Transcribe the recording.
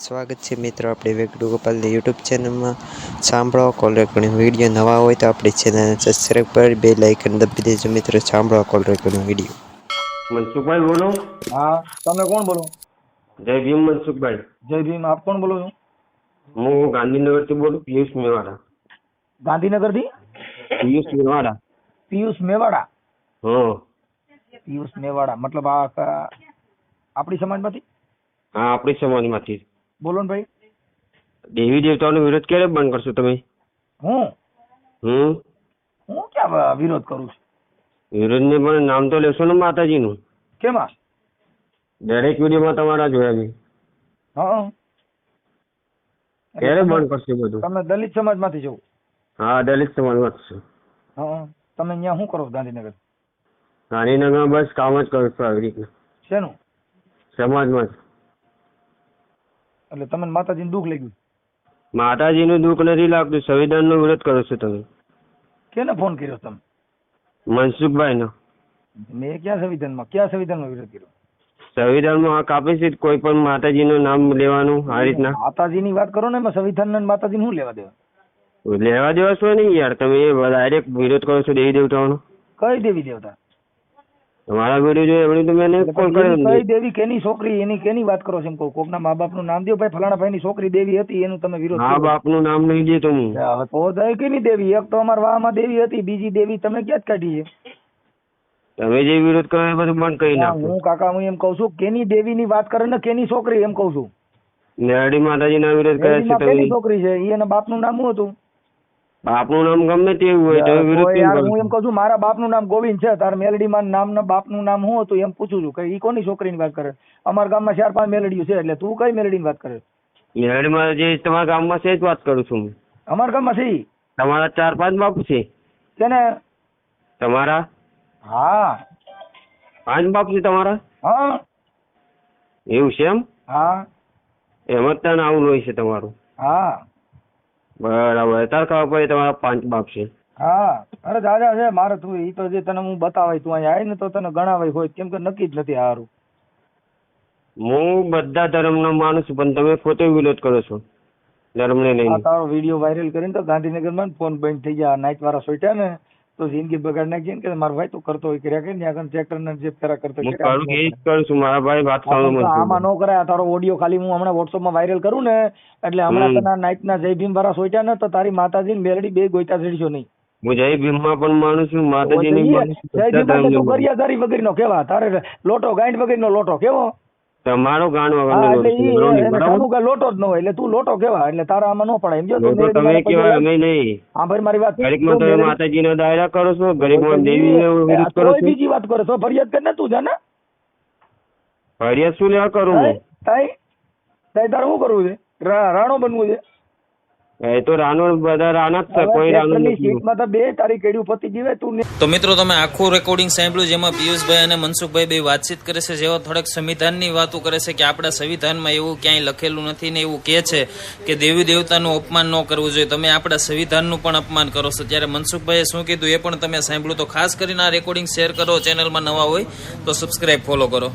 સ્વાગત છે મિત્રો આપણે વેગડુ ગોપાલની યુટ્યુબ ચેનલમાં સાંભળો કોલ રેકોર્ડિંગ વિડીયો નવા હોય તો આપણી ચેનલને સબસ્ક્રાઈબ કરી બેલ આઇકન દબાવી દેજો મિત્રો સાંભળો કોલ રેકોર્ડિંગ વિડીયો। मनसुखभाई बोलो। हाँ તમે કોણ બોલો? जय भीम मनसुखभाई। जय भीम। आप कोण बोलो છો? હું ગાંધીનગરથી બોલું પિયુષ મેવાડા। ગાંધીનગરથી? પિયુષ મેવાડા। પિયુષ મેવાડા? હા પિયુષ મેવાડા મતલબ આ આપણી સમાજમાંથી? હા આપણી સમાજમાંથી। બોલો ને ભાઈ। દેવી દેવતાઓનો વિરોધ ક્યારે બંધ કરશો તમે? હું હું ક્યાં વિરોધ કરું છું? વિરોધને પણ નામ તો લેશો ને માતાજીનું। કેમાં? દરેક વિડીયોમાં તમારા જોયા મેં। હા ક્યારે બંધ કરશો બધું? તમે દલિત સમાજમાંથી છો? હા દલિત સમાજમાંથી છું। હા તમે અહીંયા શું કરો છો ગાંધીનગર? ગાંધીનગરમાં બસ કામ જ કરું છું આવી રીતના શેનું? સમાજમાં જ। એટલે તમને માતાજીનું દુઃખ લાગ્યું? માતાજીનું દુઃખ નથી લાગતું, સંવિધાનનો વિરોધ કરો છો તમે। કેને ફોન કર્યો તમે? મનસુખભાઈનો। મેં ક્યાં સંવિધાનમાં વિરોધ કર્યો? સંવિધાનમાં હક આપે છે કોઈ પણ માતાજીનું નામ લેવાનું આ રીતના? માતાજીની વાત કરો ને, એમાં સંવિધાન અને માતાજીને શું લેવા દેવા? લેવા દેવા છો નહીં યાર, તમે ડાયરેક્ટ વિરોધ કરો છો દેવી દેવતાઓનો। કઈ દેવી દેવતા? તમારા વિડીયો જોયો એમણે તો મેં કોલ કર્યો। કઈ દેવી? કેની છોકરી? એની કેની વાત કરો છો? એમ કહું કોકના મા બાપનું નામ દો ભાઈ, ફલાણા ભાઈની છોકરી દેવી હતી એનું તમે વિરોધ મા બાપનું નામ નહીં દેતો હું। હવે તો જાય કેની દેવી? એક તો અમારા વાહમાં દેવી હતી, બીજી દેવી તમે ક્યાં જ કાઢી છે? તમે જે વિરોધ કરો એ બધું બંધ કરી નાખો। હું કાકા હું એમ કઉ છું કેની દેવીની વાત કરે ને કેની છોકરી એમ કઉ છું? નેરડી માતાજીના વિરોધ કરે છે કેની તમે। છોકરી છે એના બાપનું નામ શું હતું? બાપનું નામ ગમે તેવું હોય તમે વિરોધ કેમ કરો? હું એમ કઉ છું મારા બાપનું નામ ગોવિંદ છે, તાર મેલડીમાં નામના બાપનું નામ શું હતું એમ પૂછું છું કે ઈ કોની છોકરીની વાત કરે? અમારા ગામમાં 4-5 મેલડીઓ છે, એટલે તું કઈ મેલડીની વાત કરે? મેરડીમાં જે તમારા ગામમાં છે જ વાત કરું છું હું। અમારા ગામમાં છે ઈ? તમારા 4-5 બાપ છે? કેને? તમારા હા 5 બાપ છે તમારા? હા એવું છે એમ? હા એમ જ તને આવું હોય છે તમારું? હા બરાબર, તાર ખબર પડે તમારા 5 બાપ છે? હા અરે દાદા છે મારે, તું ઈ તો જે તને હું બતાવાય તું અહીંયા આવી ને તો તને ગણાવાય હોય, કેમ કે નક્કી જ નથી હારું। હું બધા ધર્મનો માનું છું પણ તમે પોતે વિરોધ કરો છો ધર્મને લઈને। તારો વિડીયો વાયરલ કરીને તો ગાંધીનગરમાં ફોન બંધ થઈ ગયા, નાઈટ વાળા સોટ્યા ને તો જિંદગી બગાડ નાખી ને કે મારો ભાઈ તું કરતો હોય કર્યા કે ત્યાં આગળ ટ્રેક્ટર ને જે ફેરા કરતો હું કરું એ જ કરું છું મારા ભાઈ, વાત સાંભળો। આમાં નો કરાય। તારો ઓડિયો ખાલી હું હમણાં વોટ્સઅપમાં વાયરલ કરું ને એટલે હમણાં તને નાઈટ ના જય ભીમ વાળા સોટ્યા ને તો તારી માતાજી ને મેલડી બે ગોઈતા ચડશો નહીં। હું જય ભીમમાં પણ માનું છું, માતાજીને માનું છું, જય બધા ભીમ ધર્મને તું કરિયાધારી વગરનો કેવા? તારે લોટો ગાંઠ વગરનો લોટો કેવો? તમારો ગાણ હા, વગરનો એટલે ઈ બરાબર? કે લોટો જ ન હોય એટલે તું લોટો કેવા? એટલે તારા આમાં નો પડાય સમજો? લોકો તમે કેવાય અમે નહીં। હા ભાઈ મારી વાત ગરીબમાં તમે માતાજીનો દાયરા કરો છો, ગરીબમાં દેવીનો વિરોધ કરો છો। બીજી વાત કરો છો, ફરિયાદ કર ને તું જાને। ફરિયાદ શું લેવા કરું હું? તારે શું કરવું છે? રાણો બનવું છે? એ તો રાનો બધા રાના જ છે, કોઈ રાનો નથી। સીટમાં તો બે તારી કેડ્યું પતી જીવે તું। તો મિત્રો તમે આખું રેકોર્ડિંગ સાંભળ્યું જેમાં પિયુષભાઈ અને મનસુખભાઈ બે વાતચીત કરે છે, જેવા થોડાક સંવિધાનની વાતો કરે છે કે આપણા સંવિધાનમાં એવું ક્યાંય લખેલું નથી ને એવું કહે છે કે દેવી દેવતાનું અપમાન ન કરવું જોઈએ, તમે આપણા સંવિધાનનું પણ અપમાન કરો છો। ત્યારે મનસુખભાઈએ શું કીધું એ પણ તમે સાંભળ્યું, તો ખાસ કરીને આ રેકોર્ડિંગ શેર કરો, ચેનલમાં નવા હોય તો સબસ્ક્રાઇબ ફોલો કરો।